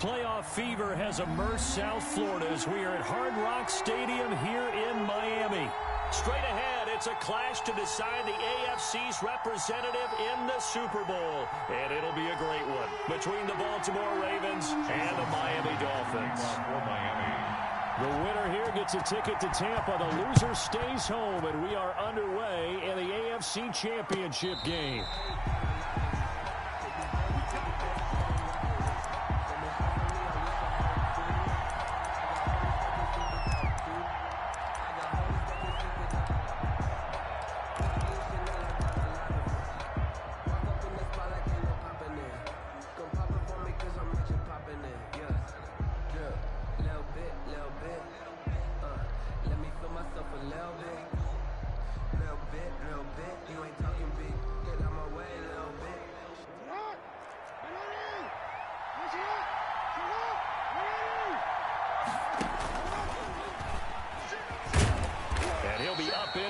Playoff fever has immersed South Florida as we are at Hard Rock Stadium here in Miami. Straight ahead, it's a clash to decide the AFC's representative in the Super Bowl. And it'll be a great one between the Baltimore Ravens and the Miami Dolphins. The winner here gets a ticket to Tampa. The loser stays home, and we are underway in the AFC Championship game.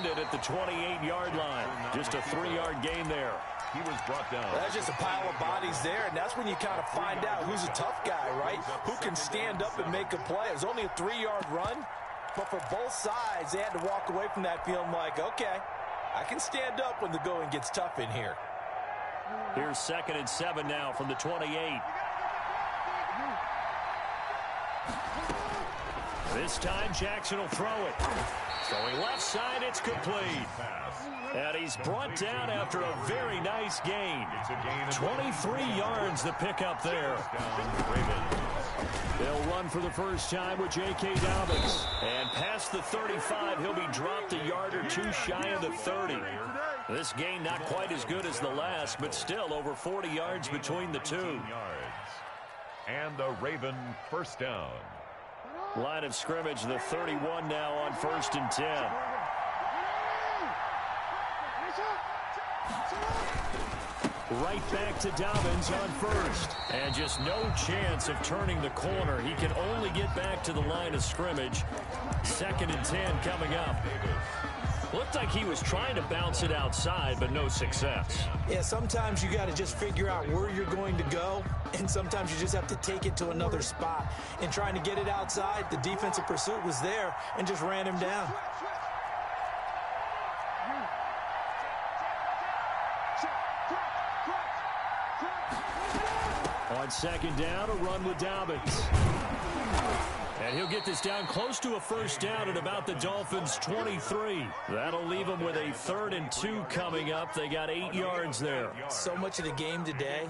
At the 28-yard line. Just a 3-yard gain there. He was brought down. That's just a pile of bodies there, and that's when you kind of find out who's a tough guy, right? Who can stand up and make a play. It was only a 3-yard run, but for both sides, they had to walk away from that feeling like, okay, I can stand up when the going gets tough in here. Here's 2nd and 7 now from the 28. This time, Jackson will throw it. Throwing left side, it's complete. And he's brought down after a very nice gain. 23 yards the pickup there. They'll run for the first time with J.K. Dobbins. And past the 35, he'll be dropped a yard or two shy of the 30. This gain not quite as good as the last, but still over 40 yards between the two. And the Raven first down. Line of scrimmage, the 31 now on 1st and 10. Right back to Dobbins on 1st. And just no chance of turning the corner. He can only get back to the line of scrimmage. 2nd and 10 coming up. Looked like he was trying to bounce it outside, but no success. Yeah, sometimes you got to just figure out where you're going to go, and sometimes you just have to take it to another spot. In trying to get it outside, the defensive pursuit was there and just ran him down. On 2nd down, a run with Dobbins. And he'll get this down close to a first down at about the Dolphins' 23. That'll leave them with a 3rd and 2 coming up. They got 8 yards there. So much of the game today,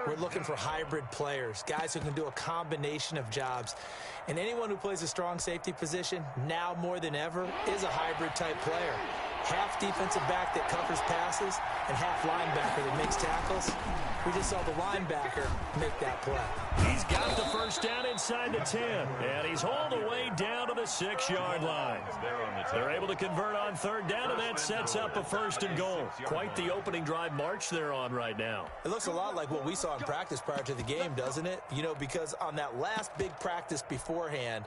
we're looking for hybrid players, guys who can do a combination of jobs. And anyone who plays a strong safety position, now more than ever, is a hybrid type player. Half defensive back that covers passes and half linebacker that makes tackles. We just saw the linebacker make that play. He's got the first down inside the 10, and he's all the way down to the 6-yard line. They're able to convert on 3rd down, and that sets up a 1st and goal. Quite the opening drive march they're on right now. It looks a lot like what we saw in practice prior to the game, doesn't it? You know, because on that last big practice beforehand,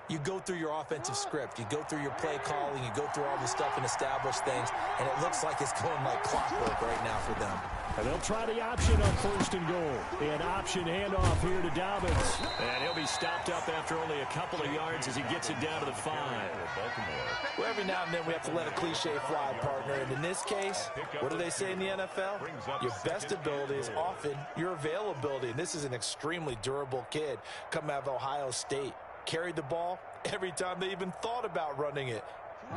you go through your offensive script. You go through your play calling. You go through all the stuff and establish things. And it looks like it's going like clockwork right now for them. And they'll try the option on 1st and goal. An option handoff here to Dobbins. And he'll be stopped up after only a couple of yards as he gets it down to the 5. Well, every now and then we have to let a cliche fly, partner. And in this case, what do they say in the NFL? Your best ability is often your availability. And this is an extremely durable kid coming out of Ohio State. Carried the ball every time they even thought about running it.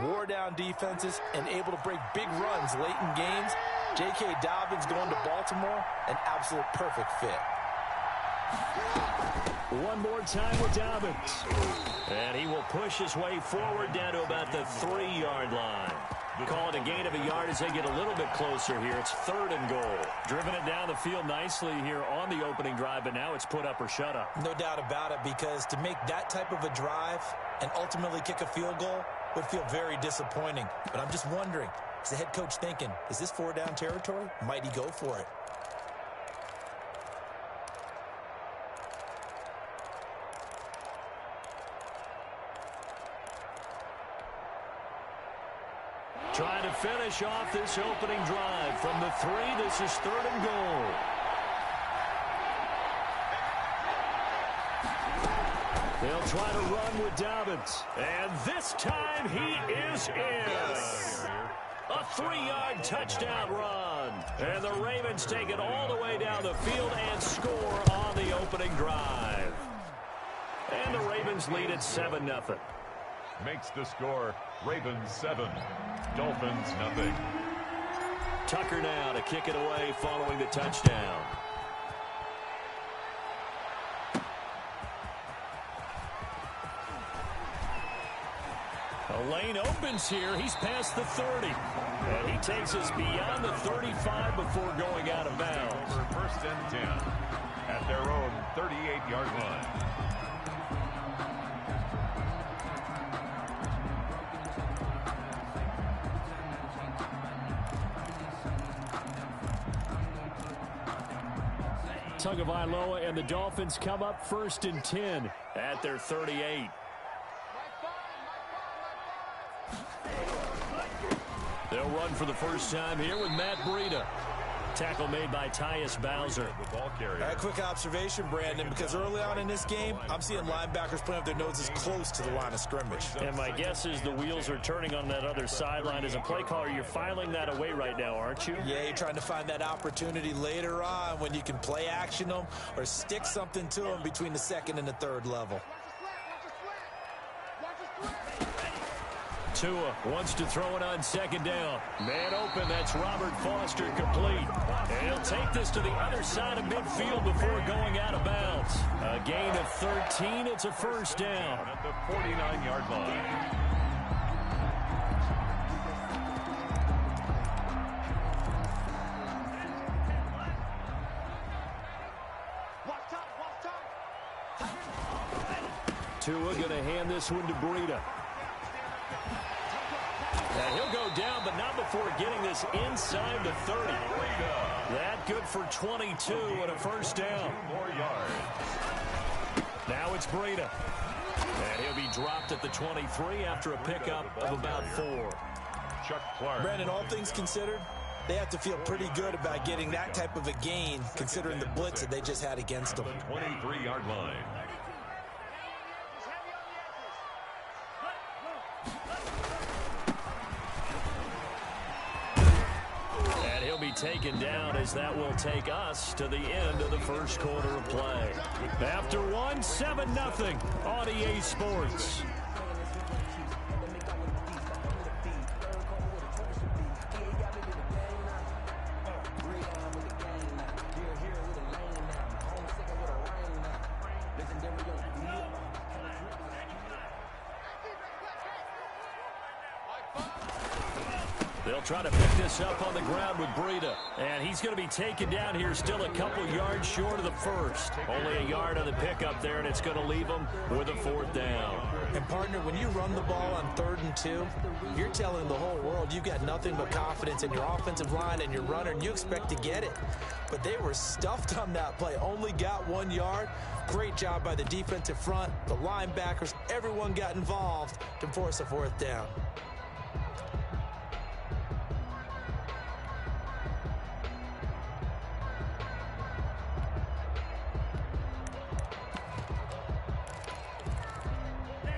Wore down defenses and able to break big runs late in games. J.K. Dobbins going to Baltimore, an absolute perfect fit. One more time with Dobbins. And he will push his way forward down to about the 3-yard line. Call it a gain of a yard as they get a little bit closer here. It's 3rd and goal. Driven it down the field nicely here on the opening drive, but now it's put up or shut up. No doubt about it, because to make that type of a drive and ultimately kick a field goal would feel very disappointing. But I'm just wondering, is the head coach thinking, is this 4-down territory? Might he go for it? Trying to finish off this opening drive from the 3. This is 3rd and goal. They'll try to run with Dobbins. And this time he is in. A 3-yard touchdown run. And the Ravens take it all the way down the field and score on the opening drive. And the Ravens lead at 7-0. Makes the score Ravens 7, Dolphins nothing. Tucker now to kick it away following the touchdown. A lane opens here. He's past the 30. And he takes us beyond the 35 before going out of bounds. First and 10 at their own 38-yard line. Tagovailoa and the Dolphins come up first and 10 at their 38. They'll run for the first time here with Matt Breida. Tackle made by Tyus Bowser. A quick observation, Brandon, because early on in this game, I'm seeing linebackers putting up their noses close to the line of scrimmage. And my guess is the wheels are turning on that other sideline. As a play caller, you're filing that away right now, aren't you? Yeah, you're trying to find that opportunity later on when you can play action them or stick something to them between the second and the third level. Tua wants to throw it on second down. Man open, that's Robert Foster, complete. And he'll take this to the other side of midfield before going out of bounds. A gain of 13, it's a first down. At the 49-yard line. Tua going to hand this one to Breida. And he'll go down, but not before getting this inside the 30. That good for 22 and a first down. 2 more yards. Now it's Breida. And he'll be dropped at the 23 after a pickup of about 4. Chuck Clark. Brandon, all things considered, they have to feel pretty good about getting that type of a gain, considering the blitz that they just had against them. 23-yard line. Taken down as that will take us to the end of the first quarter of play. After one, 7-0 on EA Sports. They'll try to pick this up on the ground with Breida. And he's going to be taken down here still a couple yards short of the first. Only a yard on the pickup there, and it's going to leave him with a 4th down. And, partner, when you run the ball on 3rd and 2, you're telling the whole world you've got nothing but confidence in your offensive line and your runner, and you expect to get it. But they were stuffed on that play. Only got 1 yard. Great job by the defensive front, the linebackers. Everyone got involved to force a 4th down.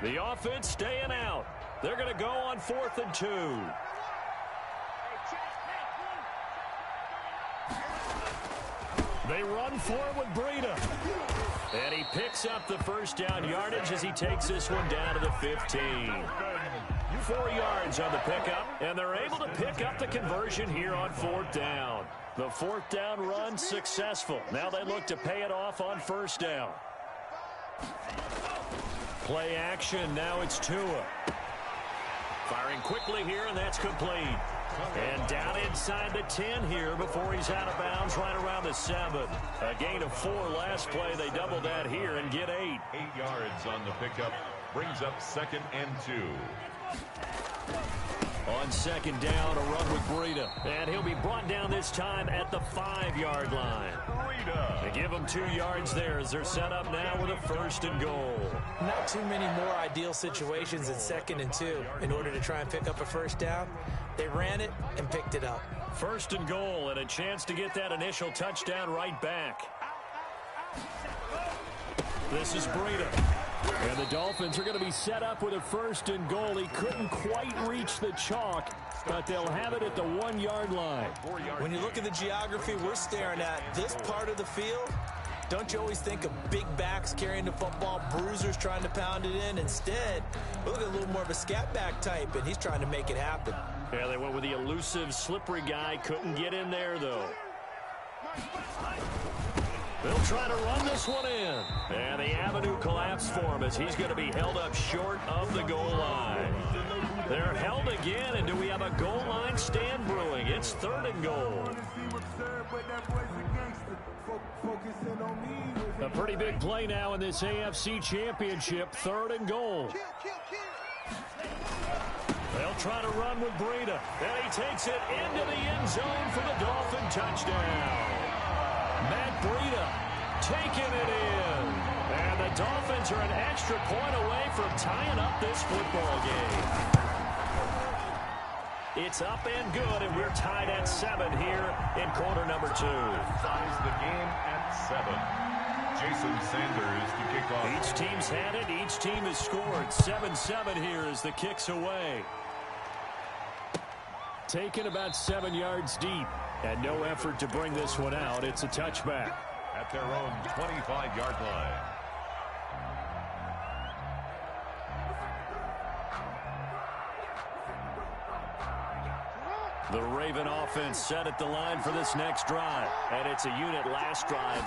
The offense staying out. They're going to go on 4th and 2. They run for it with Breida. And he picks up the first down yardage as he takes this one down to the 15. 4 yards on the pickup, and they're able to pick up the conversion here on 4th down. The 4th down run successful. Now they look to pay it off on 1st down. Play action, now it's Tua. Firing quickly here, and that's complete. And down inside the 10 here before he's out of bounds right around the 7. A gain of 4 last play. They double that here and get 8. 8 yards on the pickup. Brings up 2nd and 2. On 2nd down, a run with Breida. And he'll be brought down this time at the 5-yard line. They give him 2 yards there as they're set up now with a 1st and goal. Not too many more ideal situations at 2nd and 2 in order to try and pick up a 1st down. They ran it and picked it up. 1st and goal and a chance to get that initial touchdown right back. This is Breida. And the Dolphins are going to be set up with a 1st and goal. He couldn't quite reach the chalk, but they'll have it at the 1-yard line. When you look at the geography we're staring at, this part of the field, don't you always think of big backs carrying the football, bruisers trying to pound it in? Instead, look at a little more of a scat back type, and he's trying to make it happen. Yeah, they went with the elusive, slippery guy. Couldn't get in there, though. They'll try to run this one in. And the avenue collapsed for him as he's going to be held up short of the goal line. They're held again, and do we have a goal line stand brewing? It's 3rd and goal. A pretty big play now in this AFC Championship. 3rd and goal. They'll try to run with Breida. And he takes it into the end zone for the Dolphin touchdown. Matt Breida taking it in. And the Dolphins are an extra point away from tying up this football game. It's up and good, and we're tied at 7 here in quarter number 2. Ties the game at 7. Jason Sanders to kick off. Each team's had it. Each team has scored. 7-7 here as the kick's away. Taken about 7 yards deep. And no effort to bring this one out. It's a touchback. At their own 25-yard line. The Raven offense set at the line for this next drive. And it's a unit last drive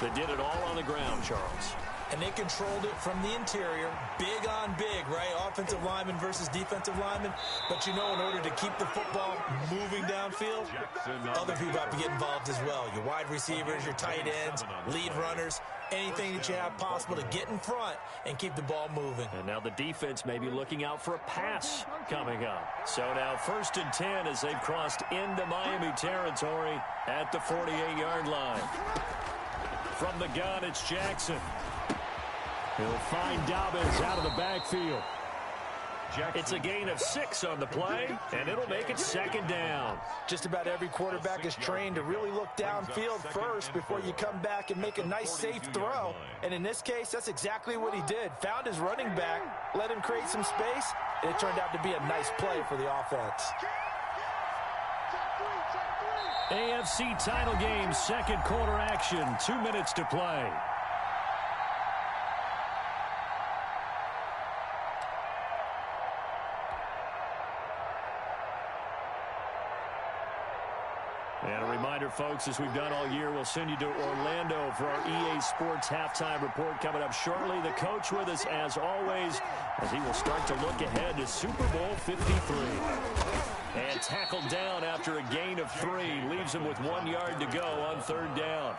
that did it all on the ground, Charles. And they controlled it from the interior. Big on big, right? Offensive lineman versus defensive lineman. But you know, in order to keep the football moving downfield, other people have to get involved as well. Your wide receivers, your tight ends, lead runners, anything that you have possible to get in front and keep the ball moving. And now the defense may be looking out for a pass coming up. So now 1st and 10 as they've crossed into Miami territory at the 48-yard line. From the gun, it's Jackson. He'll find Dobbins out of the backfield. It's a gain of 6 on the play, and it'll make it 2nd down. Just about every quarterback is trained to really look downfield first before you come back and make a nice, safe throw. And in this case, that's exactly what he did. Found his running back, let him create some space, and it turned out to be a nice play for the offense. AFC title game, 2nd quarter action, 2 minutes to play. And a reminder, folks, as we've done all year, we'll send you to Orlando for our EA Sports halftime report coming up shortly. The coach with us, as always, as he will start to look ahead to Super Bowl 53. And tackled down after a gain of 3. Leaves him with 1 yard to go on 3rd down.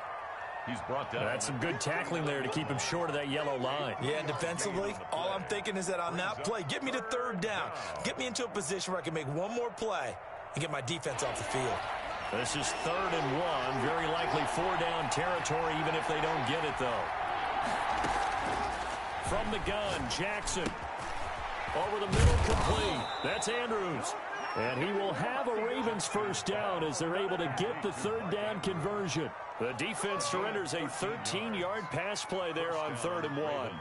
He's brought down. That's some good tackling there to keep him short of that yellow line. Yeah, and defensively, all I'm thinking is that on that play, get me to 3rd down. Get me into a position where I can make one more play and get my defense off the field. This is 3rd and 1. Very likely 4-down territory, even if they don't get it, though. From the gun, Jackson. Over the middle, complete. That's Andrews. And he will have a Ravens 1st down as they're able to get the 3rd down conversion. The defense surrenders a 13-yard pass play there on 3rd and 1.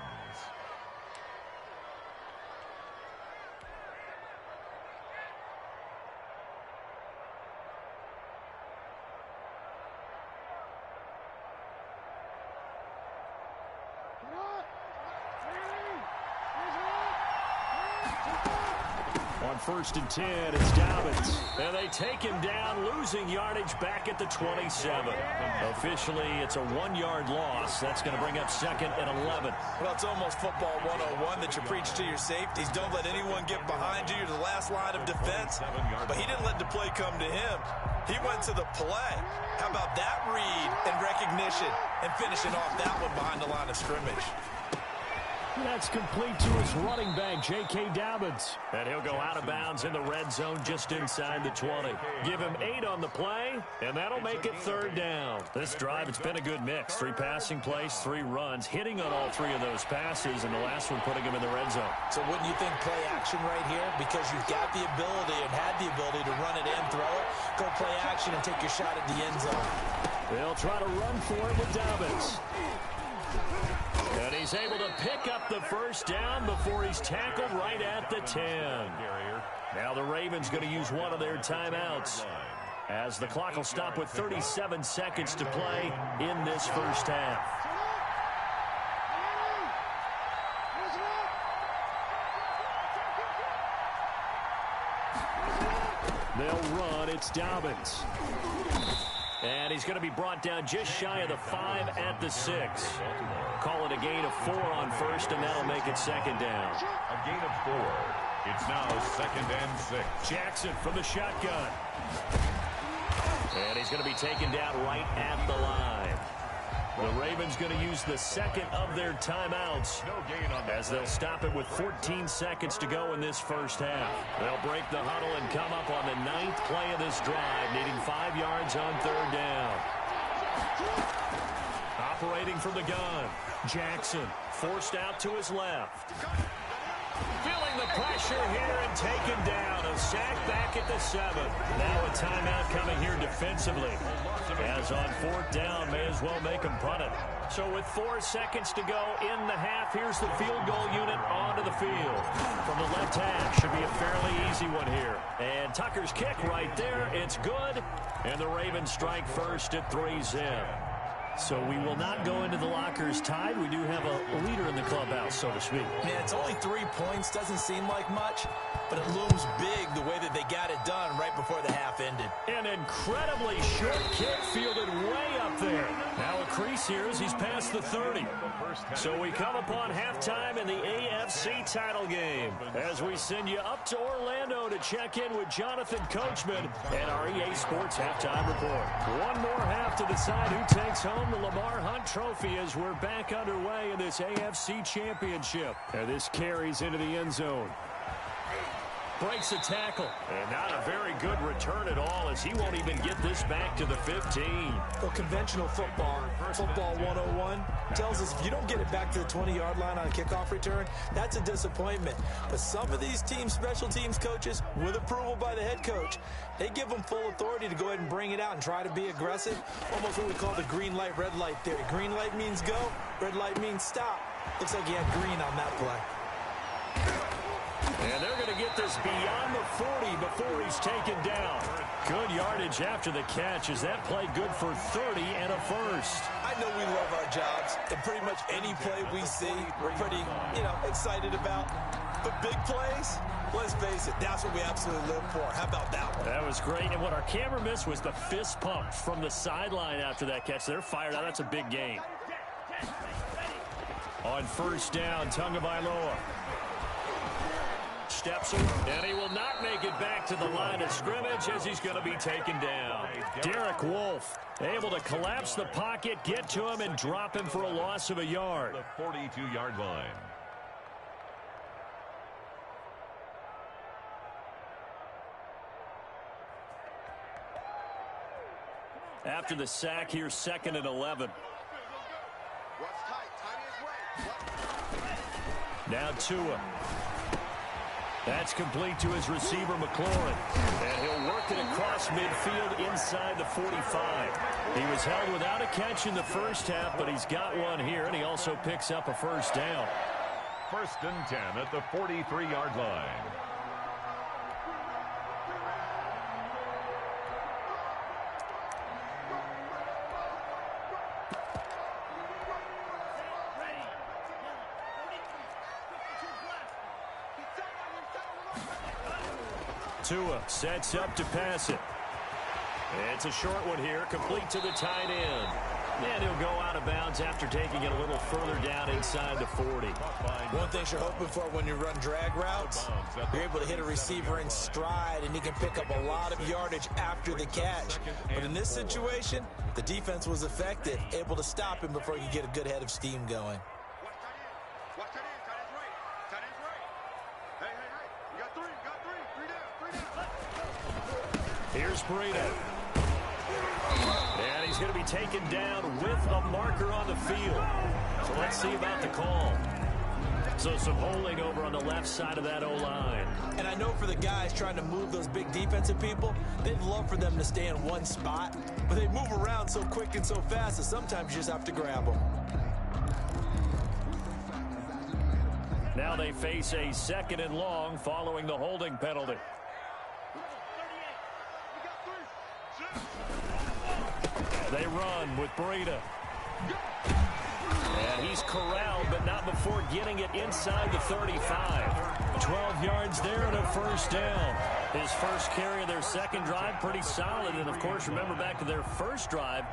On 1st and 10, it's Dobbins. And they take him down, losing yardage back at the 27. Officially, it's a 1-yard loss. That's going to bring up 2nd and 11. Well, it's almost football 101 that you preach to your safeties. Don't let anyone get behind you. You're the last line of defense. But he didn't let the play come to him. He went to the play. How about that read and recognition and finishing off that one behind the line of scrimmage? That's complete to his running back, J.K. Dobbins. And he'll go out of bounds in the red zone just inside the 20. Give him 8 on the play, and that'll make it 3rd down. This drive, it's been a good mix. 3 passing plays, 3 runs, hitting on all 3 of those passes, and the last one putting him in the red zone. So wouldn't you think play action right here? Because you've got the ability and had the ability to run it and throw it. Go play action and take your shot at the end zone. They'll try to run for it with Dobbins. And he's able to pick up the first down before he's tackled right at the 10. Now the Ravens going to use one of their timeouts, as the clock will stop with 37 seconds to play in this first half. They'll run. It's Dobbins. And he's going to be brought down just shy of the 5 at the 6. Call it a gain of 4 on first, and that'll make it second down. A gain of 4. It's now 2nd and 6. Jackson from the shotgun. And he's going to be taken down right at the line. The Ravens going to use the second of their timeouts, as they'll stop it with 14 seconds to go in this first half. They'll break the huddle and come up on the 9th play of this drive, needing 5 yards on 3rd down. Operating from the gun, Jackson forced out to his left. Feeling the pressure here and taken down. A sack back at the 7. Now a timeout coming here defensively, as on 4th down, may as well make him punt it. So with 4 seconds to go in the half, here's the field goal unit onto the field. From the left half, should be a fairly easy one here. And Tucker's kick right there, it's good. And the Ravens strike first at 3-zip. So we will not go into the lockers tied. We do have a leader in the clubhouse, so to speak. Man, it's only 3 points. Doesn't seem like much, but it looms big the way that they got it done right before the half ended. An incredibly short kick fielded way up there. Now a crease here as he's past the 30. So we come upon halftime in the AFC title game, as we send you up to Orlando to check in with Jonathan Coachman and our EA Sports halftime report. One more half to decide who takes home the Lamar Hunt Trophy, as we're back underway in this AFC Championship. And this carries into the end zone. Breaks a tackle, and not a very good return at all, as he won't even get this back to the 15. Well, conventional football 101, tells us if you don't get it back to the 20-yard line on a kickoff return, that's a disappointment. But some of these teams, special teams coaches, with approval by the head coach, they give them full authority to go ahead and bring it out and try to be aggressive. Almost what we call the green light, red light theory. Green light means go, red light means stop. Looks like he had green on that play. And they're going to get this beyond the 40 before he's taken down. Good yardage after the catch. Is that play good for 30 and a first? I know we love our jobs, and pretty much any play we see, we're pretty, excited about. But big plays, let's face it, that's what we absolutely live for. How about that one? That was great. And what our camera missed was the fist pump from the sideline after that catch. They're fired out. That's a big gain. On first down, Tagovailoa steps in, and he will not make it back to the line of scrimmage, as he's going to be taken down. Derek Wolfe able to collapse the pocket, get to him, and drop him for a loss of a yard. The 42-yard line. After the sack, here's 2nd and 11. Now Tua. That's complete to his receiver, McLaurin. And he'll work it across midfield inside the 45. He was held without a catch in the first half, but he's got one here, and he also picks up a first down. 1st and 10 at the 43-yard line. Tua sets up to pass it. It's a short one here, complete to the tight end. And he'll go out of bounds after taking it a little further down inside the 40. One thing you're hoping for when you run drag routes, you're able to hit a receiver in stride, and he can pick up a lot of yardage after the catch. But in this situation, the defense was effective, able to stop him before he could get a good head of steam going. Here's Breida. And he's going to be taken down with a marker on the field. So let's see about the call. So some holding over on the left side of that O-line. And I know for the guys trying to move those big defensive people, they'd love for them to stay in one spot. But they move around so quick and so fast that sometimes you just have to grab them. Now they face a 2nd and long following the holding penalty. They run with Breida. And he's corralled, but not before getting it inside the 35. 12 yards there and a 1st down. His first carry of their 2nd drive, pretty solid. And, of course, remember back to their 1st drive,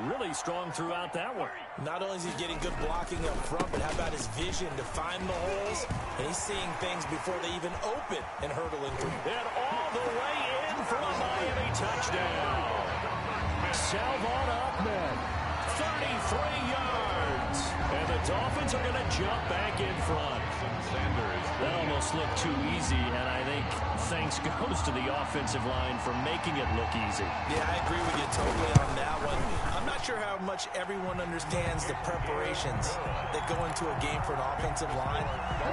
really strong throughout that one. Not only is he getting good blocking up front, but how about his vision to find the holes? And he's seeing things before they even open and hurtling through. And all the way in for a Miami touchdown. Salvon Ahmed, 33 yards. And the Dolphins are going to jump back in front. That almost looked too easy, and I think thanks goes to the offensive line for making it look easy. Yeah, I agree with you totally on that one. I'm not sure how much everyone understands the preparations that go into a game for an offensive line,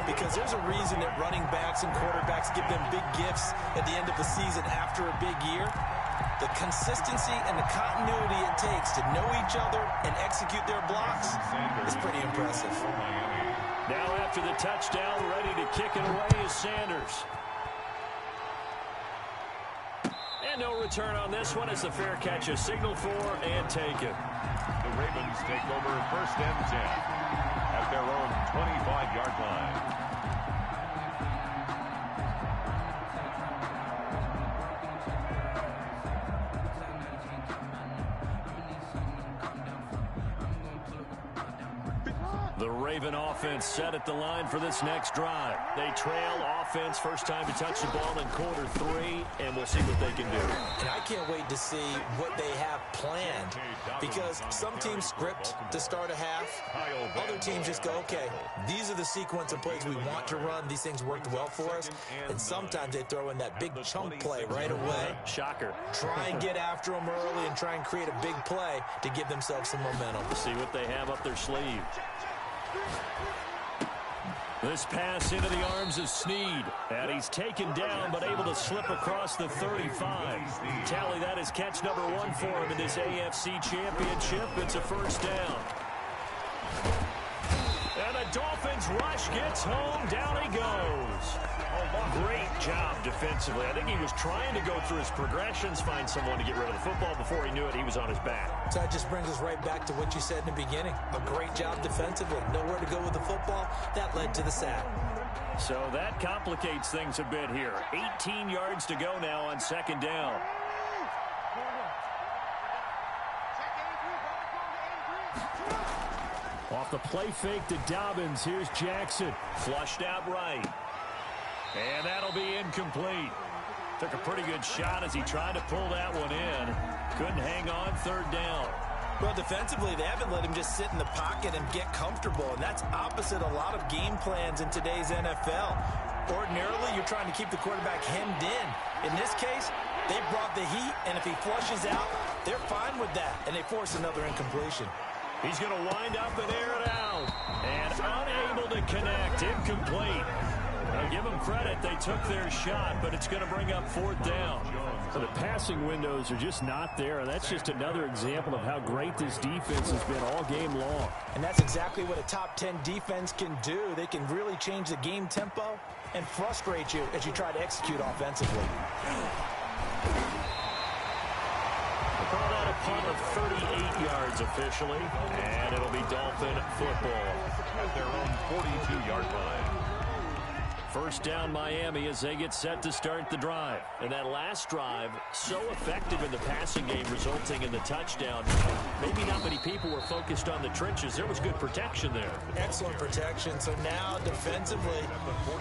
because there's a reason that running backs and quarterbacks give them big gifts at the end of the season after a big year. The consistency and the continuity it takes to know each other and execute their blocks is pretty impressive. Now after the touchdown, ready to kick it away is Sanders. And no return on this one as the fair catch is signaled for and taken. The Ravens take over 1st and 10 at their own 25-yard line. The Raven offense set at the line for this next drive. They trail offense, first time to touch the ball in quarter 3, and we'll see what they can do. And I can't wait to see what they have planned, because some teams script to start a half. Other teams just go, okay, these are the sequence of plays we want to run. These things worked well for us. And sometimes they throw in that big chunk play right away. Shocker. Try and get after them early and try and create a big play to give themselves some momentum. See what they have up their sleeve. This pass into the arms of Snead. And he's taken down, but able to slip across the 35. Tally, that is catch number 1 for him in this AFC Championship. It's a 1st down. And the Dolphins rush gets home. Down he goes. Great job defensively. I think he was trying to go through his progressions, find someone to get rid of the football. Before he knew it, he was on his back. So that just brings us right back to what you said in the beginning. A great job defensively. Nowhere to go with the football. That led to the sack. So that complicates things a bit here. 18 yards to go now on 2nd down. Off the play fake to Dobbins. Here's Jackson. Flushed out right. And that'll be incomplete. Took a pretty good shot as he tried to pull that one in. Couldn't hang on 3rd down. Well, defensively, they haven't let him just sit in the pocket and get comfortable, and that's opposite a lot of game plans in today's NFL. Ordinarily, you're trying to keep the quarterback hemmed in. In this case, they brought the heat, and if he flushes out, they're fine with that, and they force another incompletion. He's going to wind up and air it out. And unable to connect. Incomplete. I'll give them credit. They took their shot, but it's going to bring up 4th down. So the passing windows are just not there, and that's just another example of how great this defense has been all game long. And that's exactly what a top 10 defense can do. They can really change the game tempo and frustrate you as you try to execute offensively. Call that a punt of 38 yards officially, and it'll be Dolphin football at their own 42-yard line. 1st down Miami as they get set to start the drive. And that last drive, so effective in the passing game, resulting in the touchdown. Maybe not many people were focused on the trenches. There was good protection there. Excellent protection. So now defensively,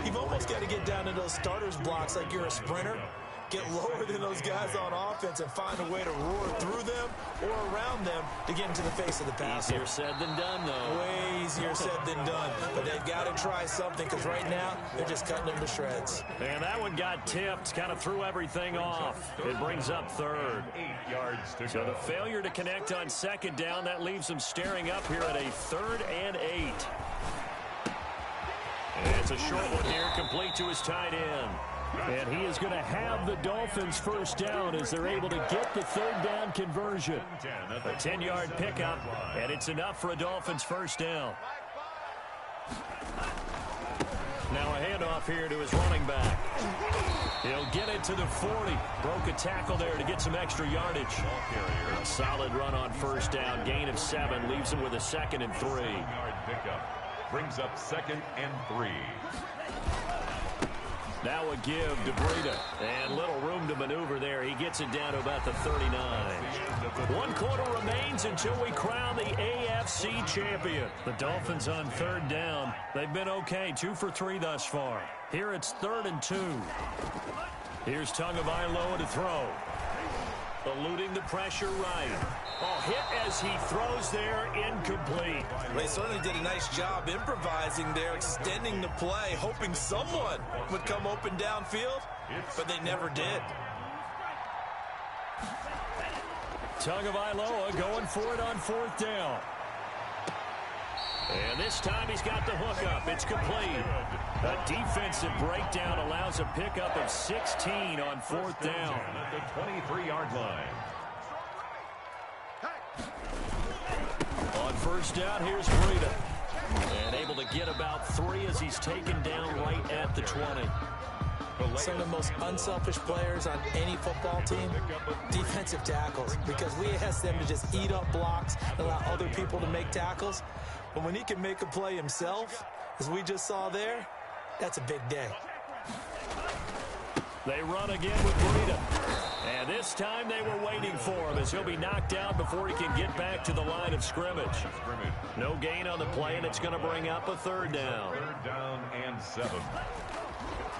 you've almost got to get down to those starters blocks like you're a sprinter. Get lower than those guys on offense and find a way to roar through them or around them to get into the face of the passer. Easier said than done, though. Way easier said than done. But they've got to try something, because right now they're just cutting them to shreds. And that one got tipped, kind of threw everything off. It brings up 3rd. 8 yards to go. So the failure to connect on 2nd down, that leaves them staring up here at a 3rd and 8. And it's a short one here, complete to his tight end. And he is going to have the Dolphins 1st down as they're able to get the 3rd down conversion. A 10-yard pickup, and it's enough for a Dolphins 1st down. Now a handoff here to his running back. He'll get it to the 40. Broke a tackle there to get some extra yardage. A solid run on first down. Gain of 7. Leaves him with a 2nd and 3. 7-yard pickup. Brings up 2nd and 3. Now a give to Breida. And little room to maneuver there. He gets it down to about the 39. 1 quarter remains until we crown the AFC champion. The Dolphins on 3rd down. They've been okay. 2 for 3 thus far. Here it's 3rd and 2. Here's Tagovailoa to throw. Eluding the pressure right. Hit as he throws there, incomplete. They certainly did a nice job improvising there, extending the play, hoping someone would come open downfield, but they never did. Tagovailoa going for it on 4th down. And this time he's got the hook up. It's complete. A defensive breakdown allows a pickup of 16 on 4th down. At the 23-yard line. On 1st down, here's Breida. And able to get about 3 as he's taken down right at the 20. Some of the most unselfish players on any football team, defensive tackles, because we ask them to just eat up blocks and allow other people to make tackles. But when he can make a play himself, as we just saw there, that's a big day. They run again with Breida. And this time they were waiting for him as he'll be knocked down before he can get back to the line of scrimmage. No gain on the play, and it's going to bring up a 3rd down. 3rd down and 7.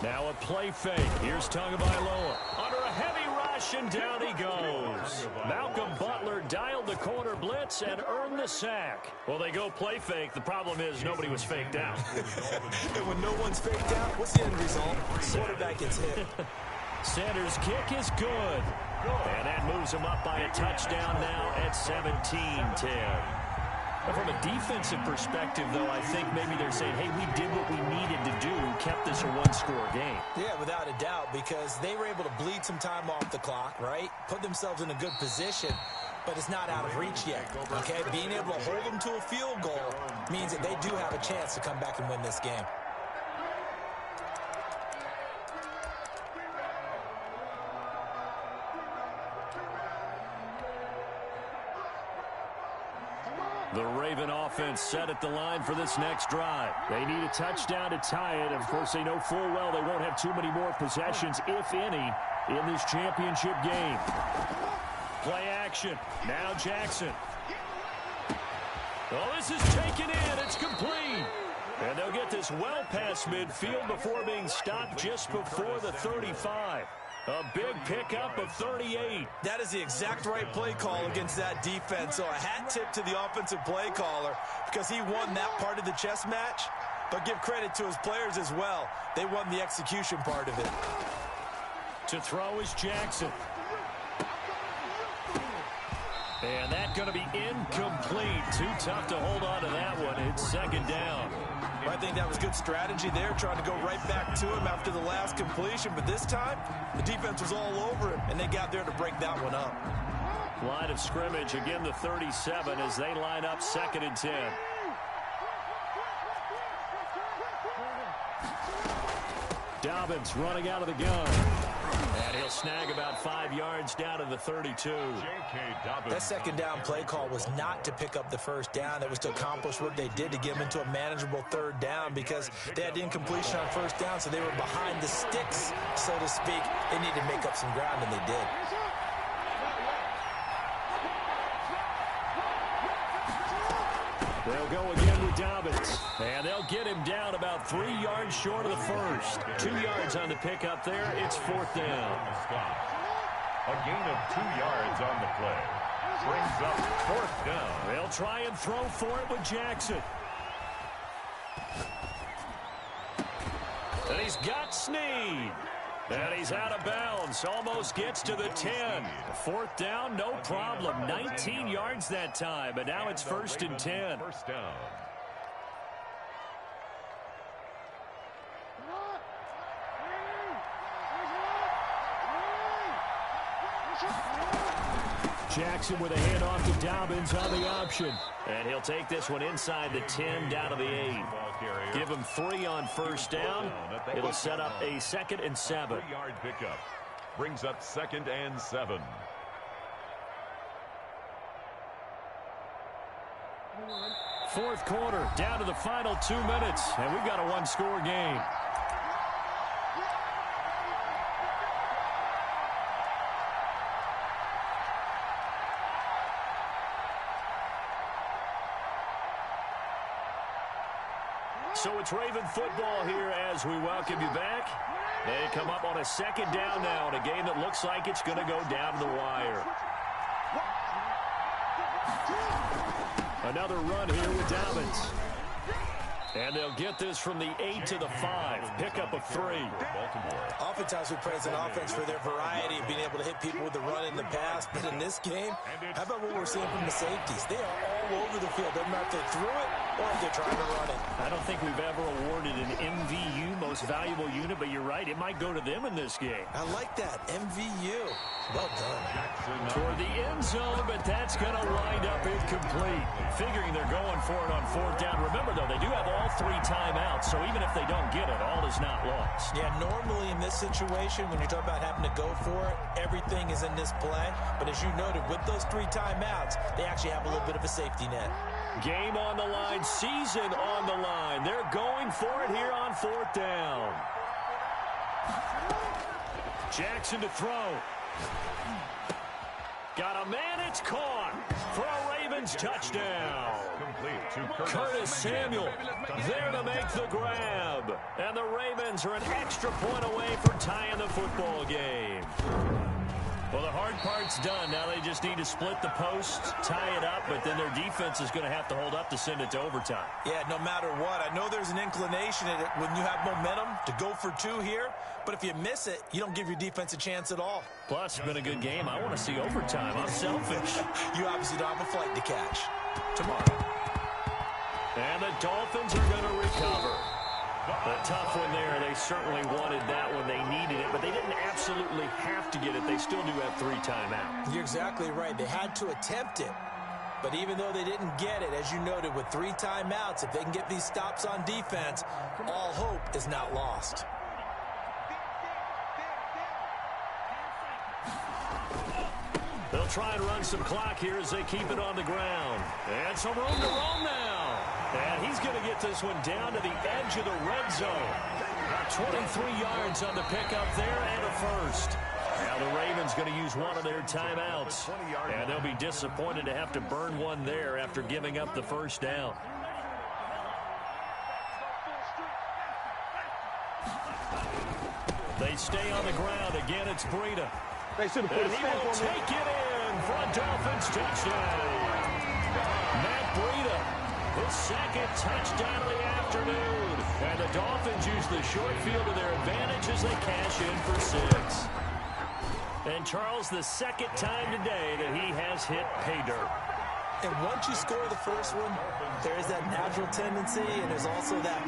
Now a play fake. Here's Tagovailoa under a heavy rush, and down he goes. Malcolm Butler dialed the corner blitz and earned the sack. Well, they go play fake. The problem is nobody was faked out. And when no one's faked out, what's the end result? Quarterback gets hit. Sanders' kick is good. And that moves him up by a touchdown now at 17-10. From a defensive perspective, though, I think maybe they're saying, hey, we did what we needed to do, kept this a 1-score game. Yeah, without a doubt, because they were able to bleed some time off the clock, right? Put themselves in a good position, but it's not out of reach yet, okay? Being able to hold them to a field goal means that they do have a chance to come back and win this game. The Raven offense set at the line for this next drive. They need a touchdown to tie it. Of course, they know full well they won't have too many more possessions, if any, in this championship game. Play action. Now Jackson. Oh, this is taken in. It's complete. And they'll get this well past midfield before being stopped just before the 35. A big pickup of 38. That is the exact right play call against that defense. So a hat tip to the offensive play caller because he won that part of the chess match. But give credit to his players as well. They won the execution part of it. To throw is Jackson. And that's going to be incomplete. Too tough to hold on to that one. It's 2nd down. I think that was good strategy there, trying to go right back to him after the last completion. But this time, the defense was all over him, and they got there to break that one up. Line of scrimmage, again the 37 as they line up 2nd and 10. Dobbins running out of the gun. And he'll snag about 5 yards down to the 32. That 2nd down play call was not to pick up the 1st down. It was to accomplish what they did to get them into a manageable 3rd down because they had incompletion on 1st down, so they were behind the sticks, so to speak. They needed to make up some ground, and they did. They'll go again with Dobbins. And they'll get him down about 3 yards short of the first. 2 yards on the pickup there. It's 4th down. A gain of 2 yards on the play. Brings up 4th down. They'll try and throw for it with Jackson. And he's got Snead. And he's out of bounds. Almost gets to the 10. 4th down, no problem. 19 yards that time. But now it's 1st and 10. 1st down. Jackson with a handoff to Dobbins on the option. And he'll take this one inside the 10 down to the 8. Give him 3 on first down. It'll set up a 2nd and 7. 3-yard pickup. Brings up 2nd and 7. Fourth quarter, down to the final 2 minutes, and we've got a one-score game. So it's Raven football here as we welcome you back. They come up on a 2nd down now in a game that looks like it's going to go down to the wire. Another run here with Dobbins. And they'll get this from the 8 to the 5. Pickup of 3. Oftentimes we praise an offense for their variety of being able to hit people with the run in the pass. But in this game, how about what we're seeing from the safeties? They are all over the field. Doesn't matter if they threw it or if they're trying to run it. I don't think we've ever awarded an MVU, most valuable unit, but you're right. It might go to them in this game. I like that. MVU. Well done. Toward the end zone, but that's going to wind up incomplete. Figuring they're going for it on 4th down. Remember, though, they do have all 3 timeouts, so even if they don't get it, all is not lost. Yeah, normally in this situation, when you talk about having to go for it, everything is in this play. But as you noted, with those 3 timeouts, they actually have a little bit of a safety net. Game on the line, season on the line. They're going for it here on 4th down. Jackson to throw. Got a man, it's caught for a Ravens touchdown. Curtis Samuel there to make the grab. And the Ravens are an extra point away from tying the football game. Well, the hard part's done. Now they just need to split the posts, tie it up, but then their defense is going to have to hold up to send it to overtime. Yeah, no matter what. I know there's an inclination in it when you have momentum to go for 2 here, but if you miss it, you don't give your defense a chance at all. Plus, it's been a good game. I want to see overtime. I'm selfish. You obviously don't have a flight to catch tomorrow. And the Dolphins are going to recover. A tough one there. They certainly wanted that one. They needed it, but they didn't absolutely have to get it. They still do have 3 timeouts. You're exactly right. They had to attempt it. But even though they didn't get it, as you noted, with 3 timeouts, if they can get these stops on defense, all hope is not lost. They'll try and run some clock here as they keep it on the ground. And some room to roam now. And he's going to get this one down to the edge of the red zone. 23 yards on the pickup there and a first. Now the Ravens going to use one of their timeouts. And they'll be disappointed to have to burn one there after giving up the first down. They stay on the ground. Again, it's Breida. They should have put and he will take it in for a Dolphins touchdown. Matt Breida, his 2nd touchdown of the afternoon. And the Dolphins use the short field to their advantage as they cash in for 6. And Charles, the 2nd time today that he has hit pay dirt. And once you score the first one, there is that natural tendency, and there's also that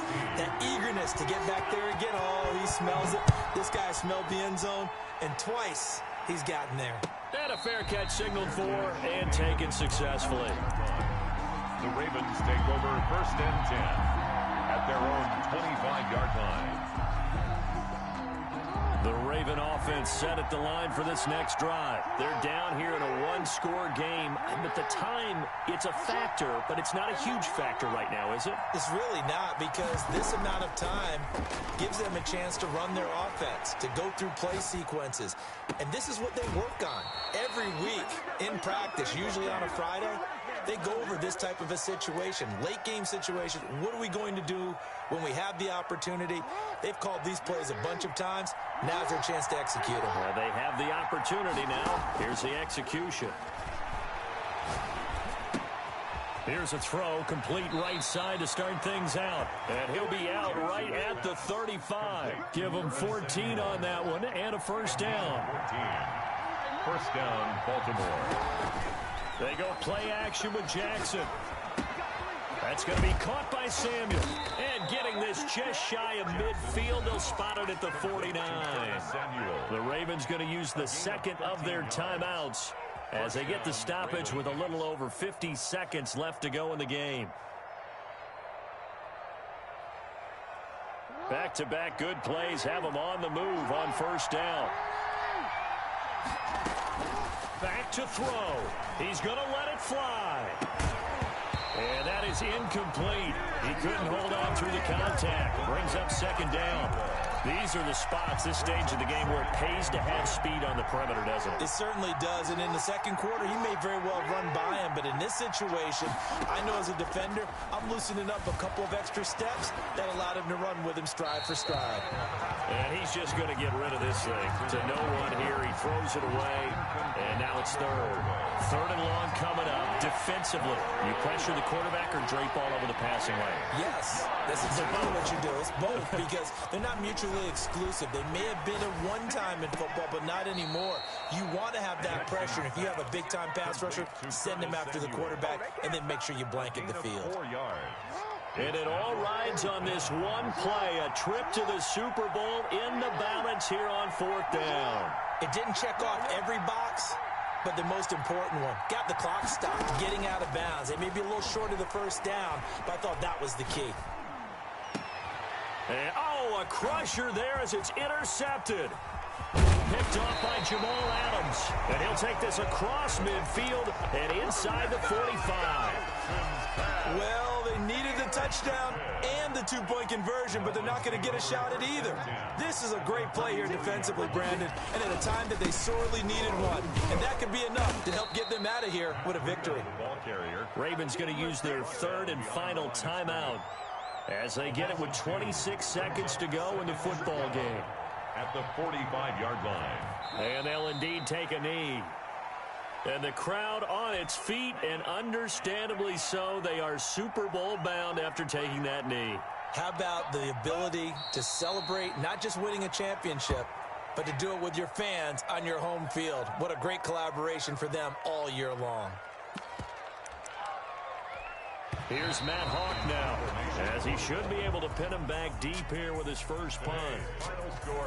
eagerness to get back there again. Oh, he smells it. This guy smelled the end zone, and twice he's gotten there. And a fair catch signaled for and taken successfully. The Ravens take over 1st and 10 at their own 25-yard line. The Raven offense set at the line for this next drive. They're down here in a one-score game. And at the time, it's a factor, but it's not a huge factor right now, is it? It's really not, because this amount of time gives them a chance to run their offense, to go through play sequences. And this is what they work on every week in practice, usually on a Friday. They go over this type of a situation, late game situation. What are we going to do when we have the opportunity? They've called these plays a bunch of times. Now's their chance to execute them. Well, they have the opportunity now. Here's the execution. Here's a throw, complete right side to start things out. And he'll be out right at the 35. Give him 14 on that one and a first down. 14. First down, Baltimore. They go play action with Jackson. That's going to be caught by Samuel. And getting this just shy of midfield, they'll spot it at the 49. The Ravens going to use the 2nd of their timeouts. as they get the stoppage with a little over 50 seconds left to go in the game. Back-to-back good plays have them on the move on first down. Back to throw. He's going to let it fly. And that is incomplete. He couldn't hold on through the contact. Brings up second down. These are the spots, this stage of the game, where it pays to have speed on the perimeter, doesn't it? It certainly does. And in the second quarter, he may very well run by him. But in this situation, I know as a defender, I'm loosening up a couple of extra steps that allowed him to run with him stride for stride. And he's just going to get rid of this thing. To no one here. He throws it away. And now it's third. Third and long coming up. Defensively, you pressure the quarterback or drape all over the passing lane? Yes. That's exactly what you do. It's both, because they're not mutually exclusive. They may have been at one time in football, but not anymore. You want to have that pressure. And if you have a big-time pass rusher, send him after the quarterback, and then make sure you blanket the field. And it all rides on this one play, a trip to the Super Bowl in the balance here on fourth down. It didn't check off every box, but the most important one. Got the clock stopped, getting out of bounds. They may be a little short of the first down, but I thought that was the key. And, a crusher there as it's intercepted. Picked off by Jamal Adams. And he'll take this across midfield and inside the 45. Well, they needed the touchdown and the two-point conversion, but they're not going to get a shot at either. This is a great play here defensively, Brandon, and at a time that they sorely needed one. And that could be enough to help get them out of here with a victory. Ravens going to use their third and final timeout as they get it with 26 seconds to go in the football game. At the 45-yard line. And they'll indeed take a knee. And the crowd on its feet, and understandably so. They are Super Bowl bound after taking that knee. How about the ability to celebrate not just winning a championship, but to do it with your fans on your home field? What a great collaboration for them all year long. Here's Matt Hawk now, as he should be able to pin him back deep here with his first punt.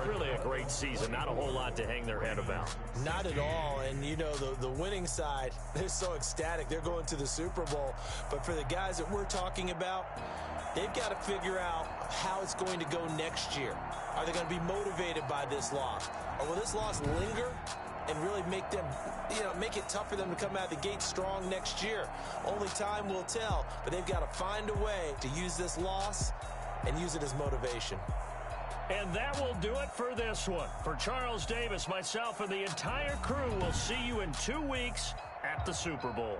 Really a great season. Not a whole lot to hang their head about. Not at all. And, you know, the winning side, they're so ecstatic. They're going to the Super Bowl. But for the guys that we're talking about, they've got to figure out how it's going to go next year. Are they going to be motivated by this loss? Or will this loss linger and really make them, make it tough for them to come out of the gate strong next year? Only time will tell, but they've got to find a way to use this loss and use it as motivation. And that will do it for this one. For Charles Davis, myself, and the entire crew, we'll see you in 2 weeks at the Super Bowl.